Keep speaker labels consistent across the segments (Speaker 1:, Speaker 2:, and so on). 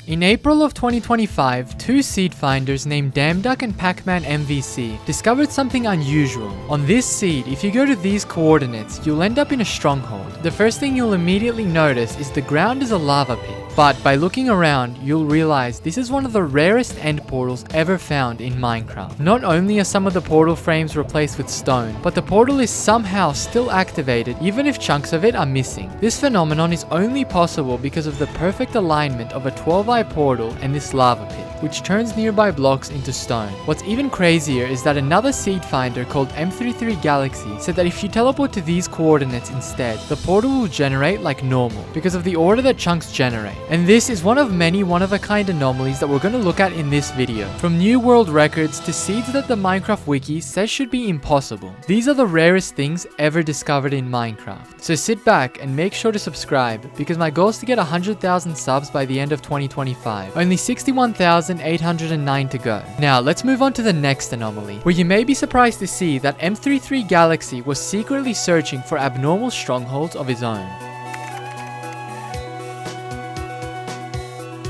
Speaker 1: In April of 2025, two seed finders named Damduck and PacManMVC discovered something unusual. On this seed, if you go to these coordinates, you'll end up in a stronghold. The first thing you'll immediately notice is the ground is a lava pit. But by looking around, you'll realize this is one of the rarest end portals ever found in Minecraft. Not only are some of the portal frames replaced with stone, but the portal is somehow still activated even if chunks of it are missing. This phenomenon is only possible because of the perfect alignment of a 12-eye portal and this lava pit, which turns nearby blocks into stone. What's even crazier is that another seed finder called M33 Galaxy said that if you teleport to these coordinates instead, the portal will generate like normal because of the order that chunks generate. And this is one of many one-of-a-kind anomalies that we're going to look at in this video. From new world records to seeds that the Minecraft wiki says should be impossible. These are the rarest things ever discovered in Minecraft. So sit back and make sure to subscribe because my goal is to get 100,000 subs by the end of 2025. Only 61,809 to go. Now let's move on to the next anomaly, where you may be surprised to see that M33 Galaxy was secretly searching for abnormal strongholds of his own.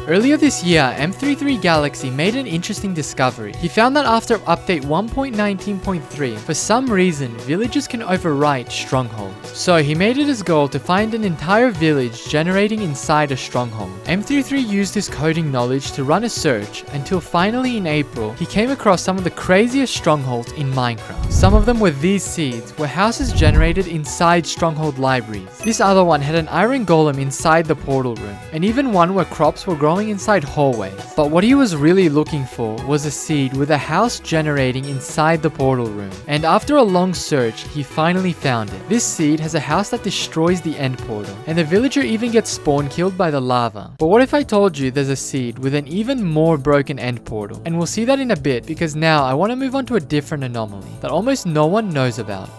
Speaker 1: Earlier this year, M33 Galaxy made an interesting discovery. He found that after update 1.19.3, for some reason, villages can overwrite strongholds. So he made it his goal to find an entire village generating inside a stronghold. M33 used his coding knowledge to run a search until finally in April, he came across some of the craziest strongholds in Minecraft. Some of them were these seeds, where houses generated inside stronghold libraries. This other one had an iron golem inside the portal room, and even one where crops were growing inside hallways. But what he was really looking for was a seed with a house generating inside the portal room. And after a long search, he finally found it. This seed has a house that destroys the end portal, and the villager even gets spawn killed by the lava. But what if I told you there's a seed with an even more broken end portal? And we'll see that in a bit, because now I want to move on to a different anomaly that almost no one knows about.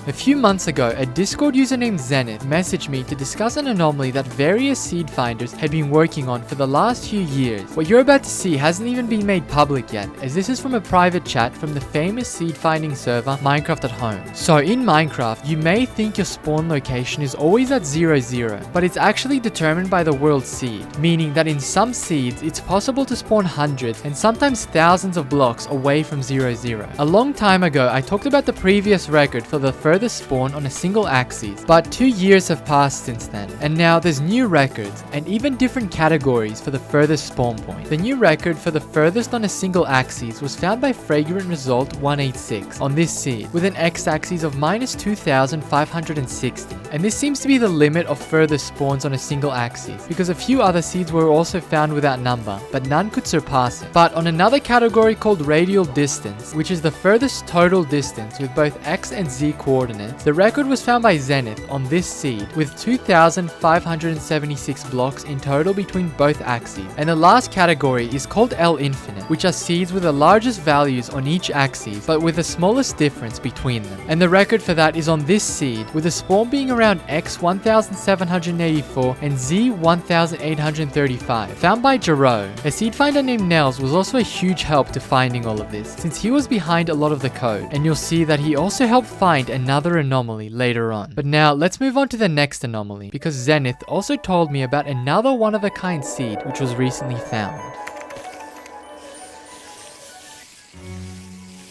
Speaker 1: A few months ago, a Discord user named Zennith messaged me to discuss an anomaly that various seed finders had been working on for the last few years. What you're about to see hasn't even been made public yet, as this is from a private chat from the famous seed finding server Minecraft at Home. So in Minecraft, you may think your spawn location is always at 0,0, but it's actually determined by the world seed, meaning that in some seeds, it's possible to spawn hundreds and sometimes thousands of blocks away from 0,0. A long time ago, I talked about the previous record for the furthest spawn on a single axis, but 2 years have passed since then, and now there's new records and even different categories for the furthest spawn point. The new record for the furthest on a single axis was found by Fragrant Result 186 on this seed with an x-axis of -2,560, and this seems to be the limit of furthest spawns on a single axis because a few other seeds were also found with that number, but none could surpass it. But on another category called Radial Distance, which is the furthest total distance with both x and z coordinates, the record was found by Zennith on this seed with 2,576 blocks in total between both axes. And the last category is called L Infinite, which are seeds with the largest values on each axis but with the smallest difference between them. And the record for that is on this seed with the spawn being around x 1,784 and z 1,835, found by Jereaux. A seed finder named Nels was also a huge help to finding all of this, since he was behind a lot of the code, and you'll see that he also helped find another anomaly later on. But now let's move on to the next anomaly, because Zennith also told me about another one-of-a-kind seed which was recently found.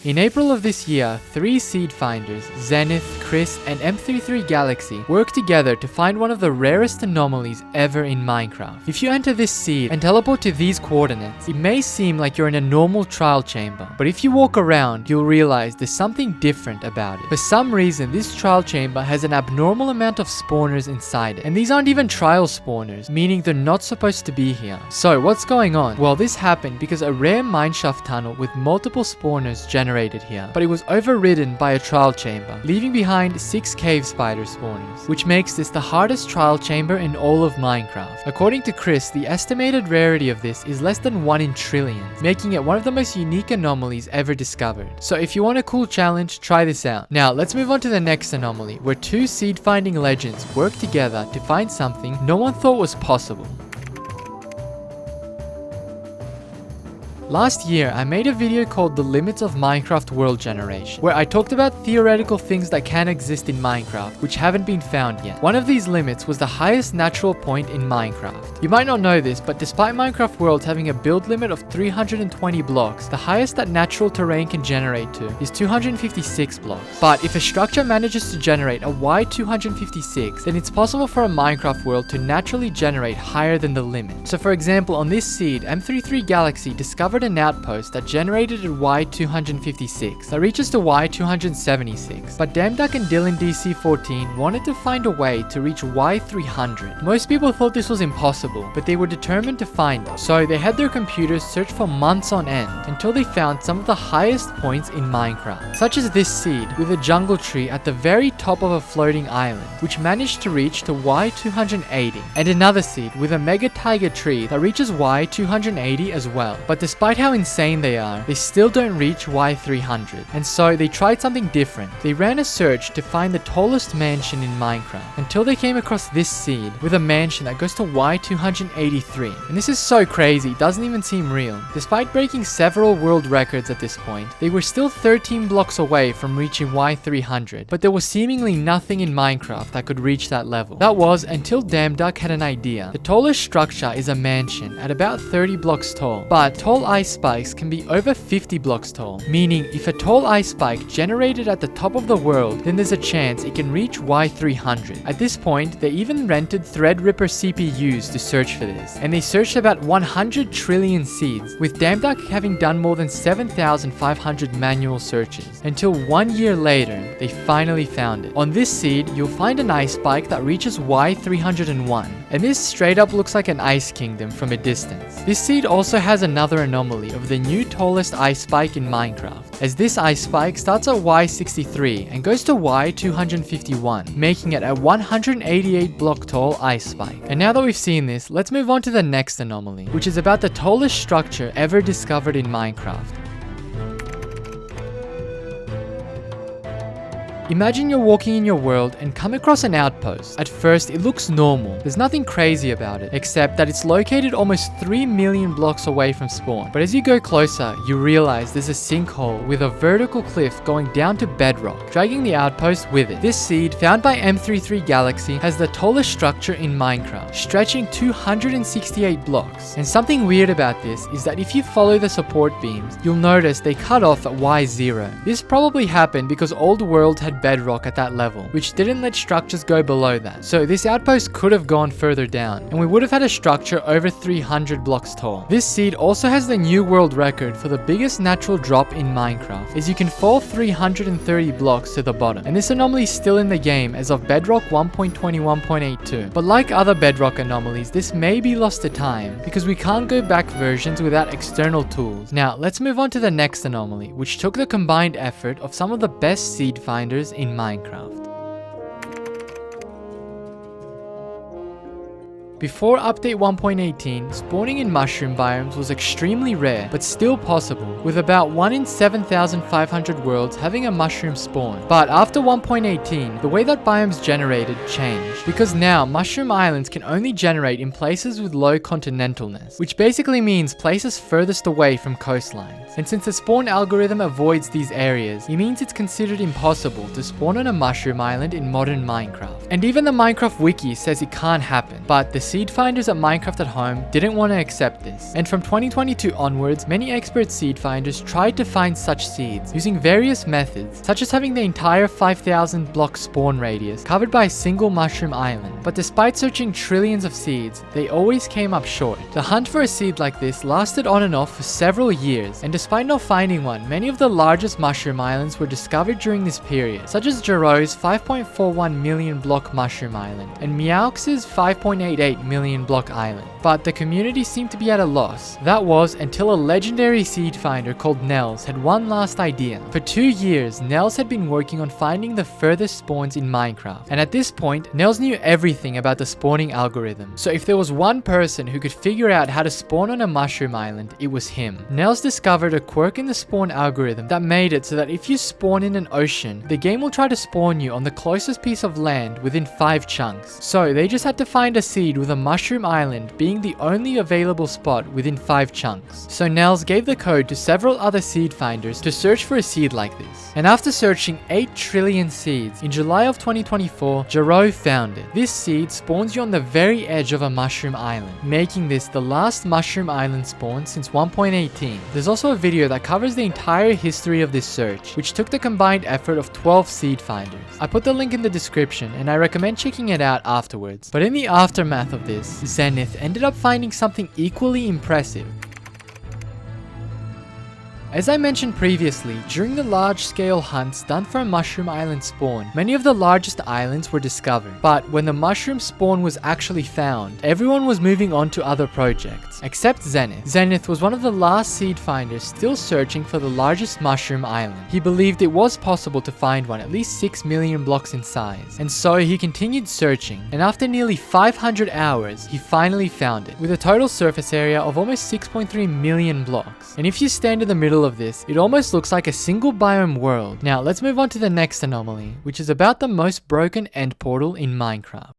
Speaker 1: In April of this year, 3 seed finders, Zennith, Chris, and M33 Galaxy, worked together to find one of the rarest anomalies ever in Minecraft. If you enter this seed and teleport to these coordinates, it may seem like you're in a normal trial chamber, but if you walk around, you'll realize there's something different about it. For some reason, this trial chamber has an abnormal amount of spawners inside it, and these aren't even trial spawners, meaning they're not supposed to be here. So what's going on? Well, this happened because a rare mineshaft tunnel with multiple spawners generated here, but it was overridden by a trial chamber, leaving behind 6 cave spider spawners, which makes this the hardest trial chamber in all of Minecraft. According to Chris, the estimated rarity of this is less than 1 in trillions, making it one of the most unique anomalies ever discovered. So if you want a cool challenge, try this out. Now let's move on to the next anomaly, where 2 seed finding legends work together to find something no one thought was possible. Last year, I made a video called The Limits of Minecraft World Generation, where I talked about theoretical things that can exist in Minecraft, which haven't been found yet. One of these limits was the highest natural point in Minecraft. You might not know this, but despite Minecraft Worlds having a build limit of 320 blocks, the highest that natural terrain can generate to is 256 blocks. But if a structure manages to generate a wide 256, then it's possible for a Minecraft world to naturally generate higher than the limit. So for example, on this seed, M33 Galaxy discovered an outpost that generated a wide 256 that reaches to wide 276. But Damduck and Dylan DC14 wanted to find a way to reach wide 300. Most people thought this was impossible, but they were determined to find it. So they had their computers search for months on end until they found some of the highest points in Minecraft, such as this seed with a jungle tree at the very top of a floating island, which managed to reach to wide 280, and another seed with a mega tiger tree that reaches wide 280 as well. But despite how insane they are, they still don't reach Y300, and so they tried something different. They ran a search to find the tallest mansion in Minecraft, until they came across this seed with a mansion that goes to Y283. And this is so crazy, it doesn't even seem real. Despite breaking several world records at this point, they were still 13 blocks away from reaching Y300, but there was seemingly nothing in Minecraft that could reach that level. That was until Damduck had an idea. The tallest structure is a mansion at about 30 blocks tall, but tall ice spikes can be over 50 blocks tall, meaning if a tall ice spike generated at the top of the world, then there's a chance it can reach Y300. At this point, they even rented Threadripper CPUs to search for this, and they searched about 100 trillion seeds, with Damduck having done more than 7,500 manual searches, until 1 year later, they finally found it. On this seed, you'll find an ice spike that reaches Y301, and this straight up looks like an ice kingdom from a distance. This seed also has another anomaly of the new tallest ice spike in Minecraft, as this ice spike starts at Y63 and goes to Y251, making it a 188 block tall ice spike. And now that we've seen this, let's move on to the next anomaly, which is about the tallest structure ever discovered in Minecraft. Imagine you're walking in your world and come across an outpost. At first, it looks normal. There's nothing crazy about it, except that it's located almost 3 million blocks away from spawn. But as you go closer, you realize there's a sinkhole with a vertical cliff going down to bedrock, dragging the outpost with it. This seed, found by M33 Galaxy, has the tallest structure in Minecraft, stretching 268 blocks. And something weird about this is that if you follow the support beams, you'll notice they cut off at Y0. This probably happened because old world had bedrock at that level, which didn't let structures go below that. So this outpost could have gone further down, and we would have had a structure over 300 blocks tall. This seed also has the new world record for the biggest natural drop in Minecraft, as you can fall 330 blocks to the bottom. And this anomaly is still in the game as of bedrock 1.21.82. But like other bedrock anomalies, this may be lost to time, because we can't go back versions without external tools. Now, let's move on to the next anomaly, which took the combined effort of some of the best seed finders in Minecraft. Before update 1.18, spawning in mushroom biomes was extremely rare, but still possible, with about 1 in 7,500 worlds having a mushroom spawn. But after 1.18, the way that biomes generated changed, because now mushroom islands can only generate in places with low continentalness, which basically means places furthest away from coastlines. And since the spawn algorithm avoids these areas, it means it's considered impossible to spawn on a mushroom island in modern Minecraft. And even the Minecraft wiki says it can't happen, but the seed finders at Minecraft at Home didn't want to accept this. And from 2022 onwards, many expert seed finders tried to find such seeds using various methods, such as having the entire 5,000 block spawn radius covered by a single mushroom island. But despite searching trillions of seeds, they always came up short. The hunt for a seed like this lasted on and off for several years, and despite not finding one, many of the largest mushroom islands were discovered during this period, such as Jereaux's 5.41 million block mushroom island and Meowx's 5.88 million block island. But the community seemed to be at a loss. That was until a legendary seed finder called Nels had one last idea. For 2 years, Nels had been working on finding the furthest spawns in Minecraft, and at this point, Nels knew everything about the spawning algorithm. So if there was one person who could figure out how to spawn on a mushroom island, it was him. Nels discovered a quirk in the spawn algorithm that made it so that if you spawn in an ocean, the game will try to spawn you on the closest piece of land within 5 chunks. So they just had to find a seed with with a mushroom island being the only available spot within 5 chunks. So Nels gave the code to several other seed finders to search for a seed like this. And after searching 8 trillion seeds, in July of 2024, Jereaux found it. This seed spawns you on the very edge of a mushroom island, making this the last mushroom island spawn since 1.18. There's also a video that covers the entire history of this search, which took the combined effort of 12 seed finders. I put the link in the description and I recommend checking it out afterwards. But in the aftermath of this, Zennith ended up finding something equally impressive. As I mentioned previously, during the large-scale hunts done for a mushroom island spawn, many of the largest islands were discovered. But when the mushroom spawn was actually found, everyone was moving on to other projects, except Zennith. Zennith was one of the last seed finders still searching for the largest mushroom island. He believed it was possible to find one at least 6 million blocks in size, and so he continued searching, and after nearly 500 hours, he finally found it, with a total surface area of almost 6.3 million blocks. And if you stand in the middle of this, it almost looks like a single biome world. Now let's move on to the next anomaly, which is about the most broken end portal in Minecraft.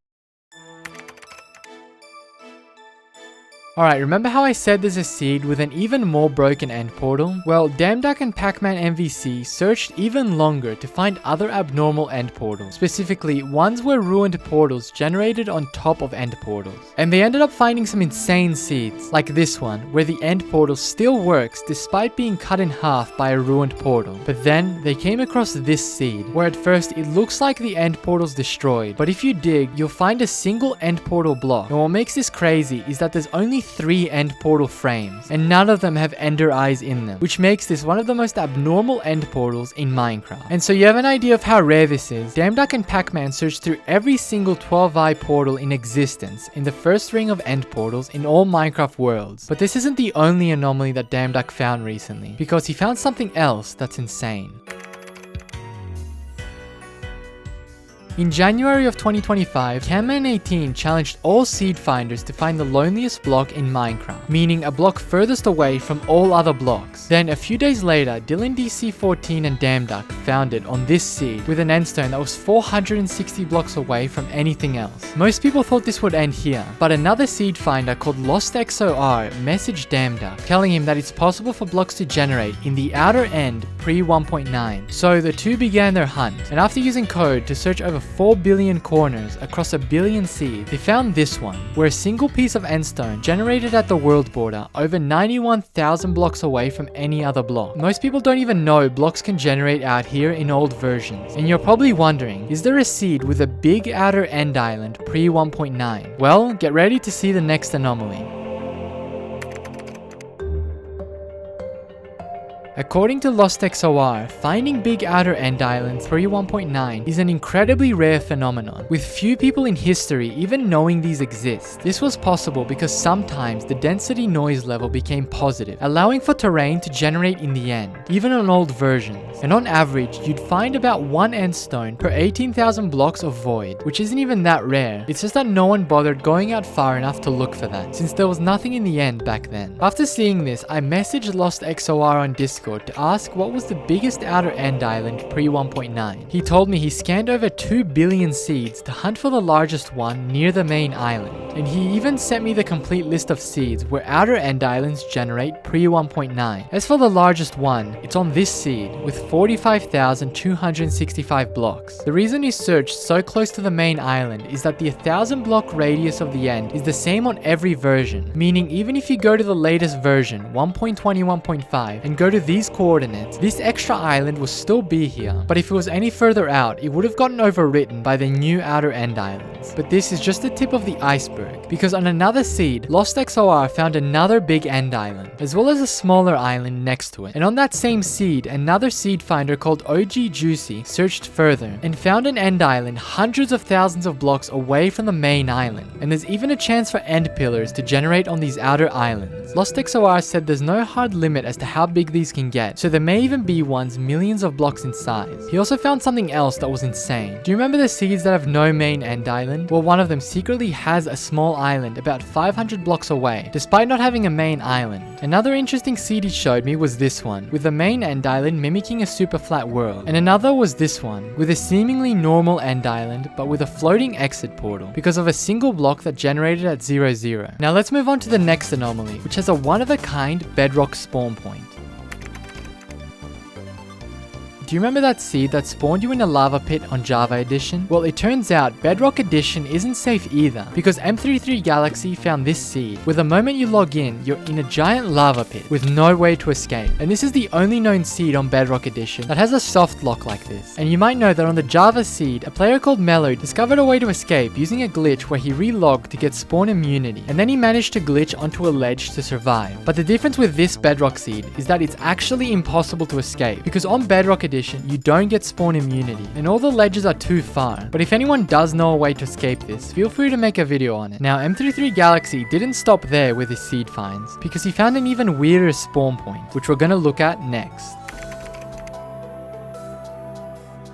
Speaker 1: Alright, remember how I said there's a seed with an even more broken end portal? Well, Damduck and PacManMVC searched even longer to find other abnormal end portals, specifically ones where ruined portals generated on top of end portals. And they ended up finding some insane seeds, like this one, where the end portal still works despite being cut in half by a ruined portal. But then, they came across this seed, where at first it looks like the end portal's destroyed, but if you dig, you'll find a single end portal block. And what makes this crazy is that there's only 3 end portal frames, and none of them have ender eyes in them, which makes this one of the most abnormal end portals in Minecraft. And so you have an idea of how rare this is. Damduck and PacMan searched through every single 12-eye portal in existence in the first ring of end portals in all Minecraft worlds. But this isn't the only anomaly that Damduck found recently, because he found something else that's insane. In January of 2025, PacMan18 challenged all seed finders to find the loneliest block in Minecraft, meaning a block furthest away from all other blocks. Then a few days later, DylanDC14 and Damduck found it on this seed with an endstone that was 460 blocks away from anything else. Most people thought this would end here, but another seed finder called LostXOR messaged Damduck, telling him that it's possible for blocks to generate in the outer end pre 1.9. So the two began their hunt, and after using code to search over 4 billion corners across a billion seeds, they found this one, where a single piece of endstone generated at the world border over 91,000 blocks away from any other block. Most people don't even know blocks can generate out here in old versions, and you're probably wondering, is there a seed with a big outer end island pre 1.9? Well, get ready to see the next anomaly. According to LostXOR, finding big outer end islands pre 1.9 is an incredibly rare phenomenon, with few people in history even knowing these exist. This was possible because sometimes the density noise level became positive, allowing for terrain to generate in the end, even on old versions. And on average, you'd find about 1 endstone per 18,000 blocks of void, which isn't even that rare. It's just that no one bothered going out far enough to look for that, since there was nothing in the end back then. After seeing this, I messaged LostXOR on Discord to ask what was the biggest outer end island pre 1.9. He told me he scanned over 2 billion seeds to hunt for the largest one near the main island, and he even sent me the complete list of seeds where outer end islands generate pre 1.9. As for the largest one, it's on this seed with 45,265 blocks. The reason he searched so close to the main island is that the 1,000 block radius of the end is the same on every version, meaning even if you go to the latest version 1.21.5 and go to these coordinates, this extra island will still be here, but if it was any further out, it would have gotten overwritten by the new outer end islands. But this is just the tip of the iceberg, because on another seed, LostXOR found another big end island, as well as a smaller island next to it. And on that same seed, another seed finder called OG Juicy searched further, and found an end island hundreds of thousands of blocks away from the main island, and there's even a chance for end pillars to generate on these outer islands. LostXOR said there's no hard limit as to how big these can get, so there may even be ones millions of blocks in size. He also found something else that was insane. Do you remember the seeds that have no main end island? Well, one of them secretly has a small island about 500 blocks away, despite not having a main island. Another interesting seed he showed me was this one, with the main end island mimicking a super flat world. And another was this one, with a seemingly normal end island, but with a floating exit portal, because of a single block that generated at 0, 0. Now let's move on to the next anomaly, which has a one-of-a-kind bedrock spawn point. Do you remember that seed that spawned you in a lava pit on Java Edition? Well, it turns out Bedrock Edition isn't safe either, because M33 Galaxy found this seed, where the moment you log in, you're in a giant lava pit with no way to escape. And this is the only known seed on Bedrock Edition that has a soft lock like this. And you might know that on the Java seed, a player called Mello discovered a way to escape using a glitch where he relogged to get spawn immunity, and then he managed to glitch onto a ledge to survive. But the difference with this Bedrock seed is that it's actually impossible to escape, because on Bedrock Edition, you don't get spawn immunity, and all the ledges are too far. But if anyone does know a way to escape this, feel free to make a video on it. Now, M33 Galaxy didn't stop there with his seed finds, because he found an even weirder spawn point, which we're gonna look at next.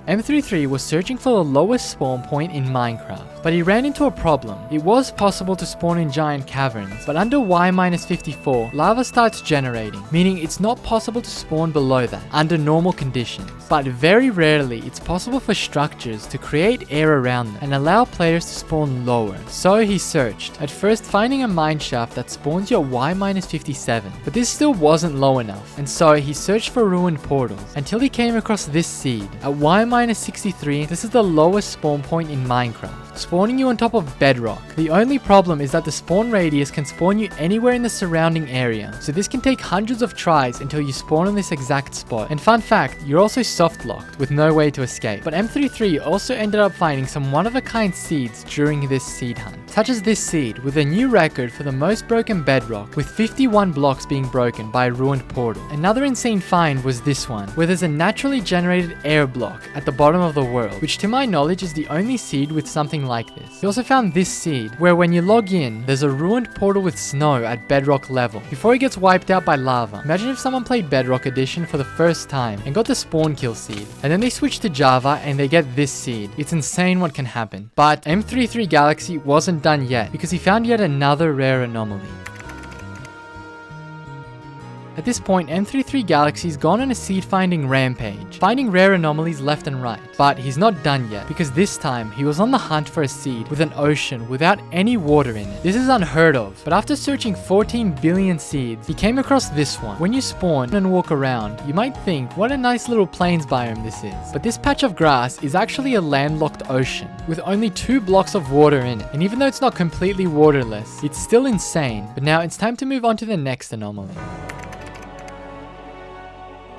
Speaker 1: M33 was searching for the lowest spawn point in Minecraft, but he ran into a problem. It was possible to spawn in giant caverns, but under Y-54, lava starts generating, meaning it's not possible to spawn below that, under normal conditions. But very rarely, it's possible for structures to create air around them and allow players to spawn lower. So he searched, at first finding a mineshaft that spawns you at Y-57, but this still wasn't low enough, and so he searched for ruined portals, until he came across this seed. At Y-63, this is the lowest spawn point in Minecraft, spawning you on top of bedrock. The only problem is that the spawn radius can spawn you anywhere in the surrounding area, so this can take hundreds of tries until you spawn on this exact spot. And fun fact, you're also soft locked with no way to escape. But M33 also ended up finding some one-of-a-kind seeds during this seed hunt, such as this seed with a new record for the most broken bedrock, with 51 blocks being broken by a ruined portal. Another insane find was this one, where there's a naturally generated air block at the bottom of the world, which to my knowledge is the only seed with something like this. He also found this seed, where when you log in, there's a ruined portal with snow at bedrock level, before it gets wiped out by lava. Imagine if someone played Bedrock Edition for the first time and got the spawn kill seed, and then they switch to Java and they get this seed. It's insane what can happen. But M33 Galaxy wasn't done yet, because he found yet another rare anomaly. At this point, M33 Galaxy's gone on a seed finding rampage, finding rare anomalies left and right. But he's not done yet, because this time he was on the hunt for a seed with an ocean without any water in it. This is unheard of, but after searching 14 billion seeds, he came across this one. When you spawn and walk around, you might think, what a nice little plains biome this is. But this patch of grass is actually a landlocked ocean, with only 2 blocks of water in it. And even though it's not completely waterless, it's still insane. But now it's time to move on to the next anomaly.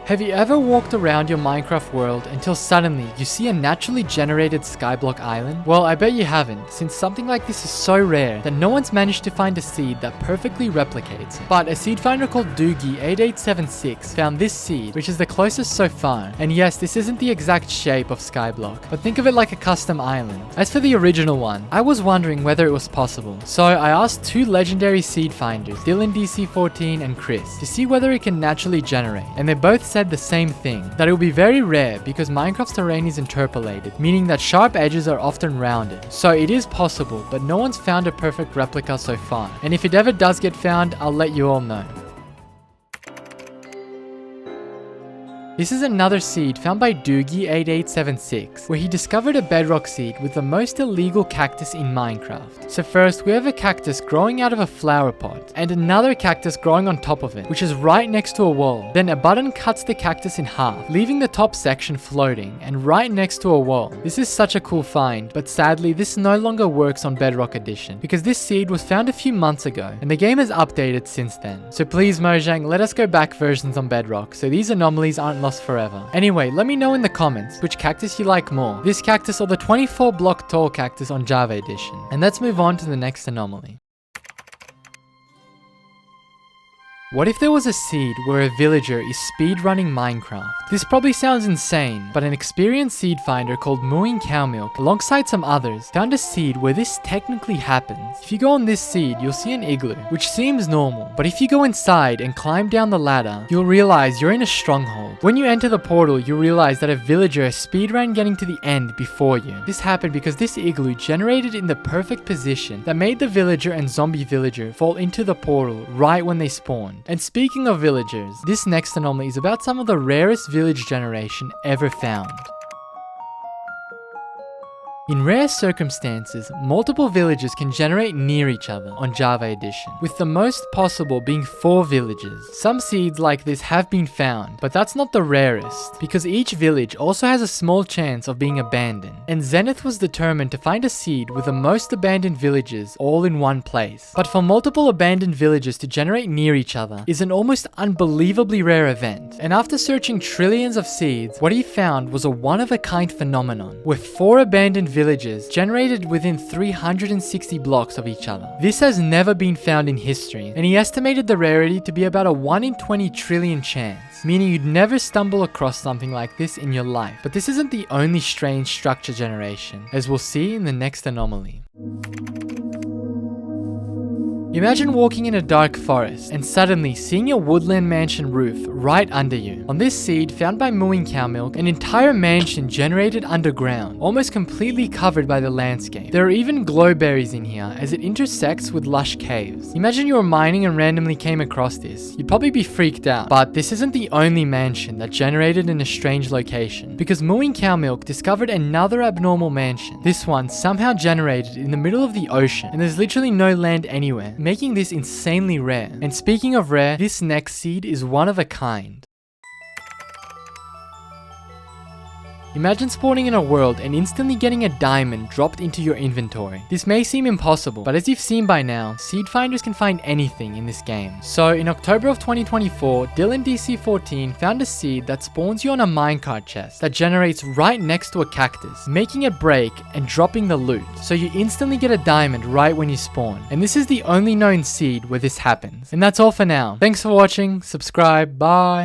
Speaker 1: Have you ever walked around your Minecraft world until suddenly you see a naturally generated skyblock island? Well, I bet you haven't, since something like this is so rare that no one's managed to find a seed that perfectly replicates it. But a seed finder called Doogie8876 found this seed, which is the closest so far. And yes, this isn't the exact shape of skyblock, but think of it like a custom island. As for the original one, I was wondering whether it was possible. So I asked 2 legendary seed finders, Dylan DC14 and Chris, to see whether it can naturally generate. And they both said the same thing, that it will be very rare because Minecraft's terrain is interpolated, meaning that sharp edges are often rounded. So it is possible, but no one's found a perfect replica so far. And if it ever does get found, I'll let you all know. This is another seed found by Doogie8876, where he discovered a bedrock seed with the most illegal cactus in Minecraft. So first, we have a cactus growing out of a flower pot, and another cactus growing on top of it, which is right next to a wall. Then a button cuts the cactus in half, leaving the top section floating, and right next to a wall. This is such a cool find, but sadly, this no longer works on Bedrock Edition, because this seed was found a few months ago, and the game has updated since then. So please, Mojang, let us go back versions on Bedrock, so these anomalies aren't lost forever. Anyway, let me know in the comments which cactus you like more, this cactus or the 24 block tall cactus on Java Edition. And let's move on to the next anomaly. What if there was a seed where a villager is speedrunning Minecraft? This probably sounds insane, but an experienced seed finder called Mooing Cowmilk, alongside some others, found a seed where this technically happens. If you go on this seed, you'll see an igloo, which seems normal, but if you go inside and climb down the ladder, you'll realize you're in a stronghold. When you enter the portal, you'll realize that a villager speedran getting to the end before you. This happened because this igloo generated in the perfect position that made the villager and zombie villager fall into the portal right when they spawned. And speaking of villagers, this next anomaly is about some of the rarest village generation ever found. In rare circumstances, multiple villages can generate near each other on Java Edition, with the most possible being 4 villages. Some seeds like this have been found, but that's not the rarest, because each village also has a small chance of being abandoned, and Zennith was determined to find a seed with the most abandoned villages all in one place. But for multiple abandoned villages to generate near each other is an almost unbelievably rare event, and after searching trillions of seeds, what he found was a one-of-a-kind phenomenon, where 4 abandoned villages generated within 360 blocks of each other. This has never been found in history, and he estimated the rarity to be about a 1 in 20 trillion chance, meaning you'd never stumble across something like this in your life. But this isn't the only strange structure generation, as we'll see in the next anomaly. Imagine walking in a dark forest and suddenly seeing a woodland mansion roof right under you. On this seed found by Mooing Cowmilk, an entire mansion generated underground, almost completely covered by the landscape. There are even glowberries in here as it intersects with lush caves. Imagine you were mining and randomly came across this. You'd probably be freaked out. But this isn't the only mansion that generated in a strange location, because Mooing Cowmilk discovered another abnormal mansion. This one somehow generated in the middle of the ocean, and there's literally no land anywhere, making this insanely rare. And speaking of rare, this next seed is one of a kind. Imagine spawning in a world and instantly getting a diamond dropped into your inventory. This may seem impossible, but as you've seen by now, seed finders can find anything in this game. So in October of 2024, DylanDC14 found a seed that spawns you on a minecart chest that generates right next to a cactus, making it break and dropping the loot. So you instantly get a diamond right when you spawn. And this is the only known seed where this happens. And that's all for now. Thanks for watching, subscribe, bye.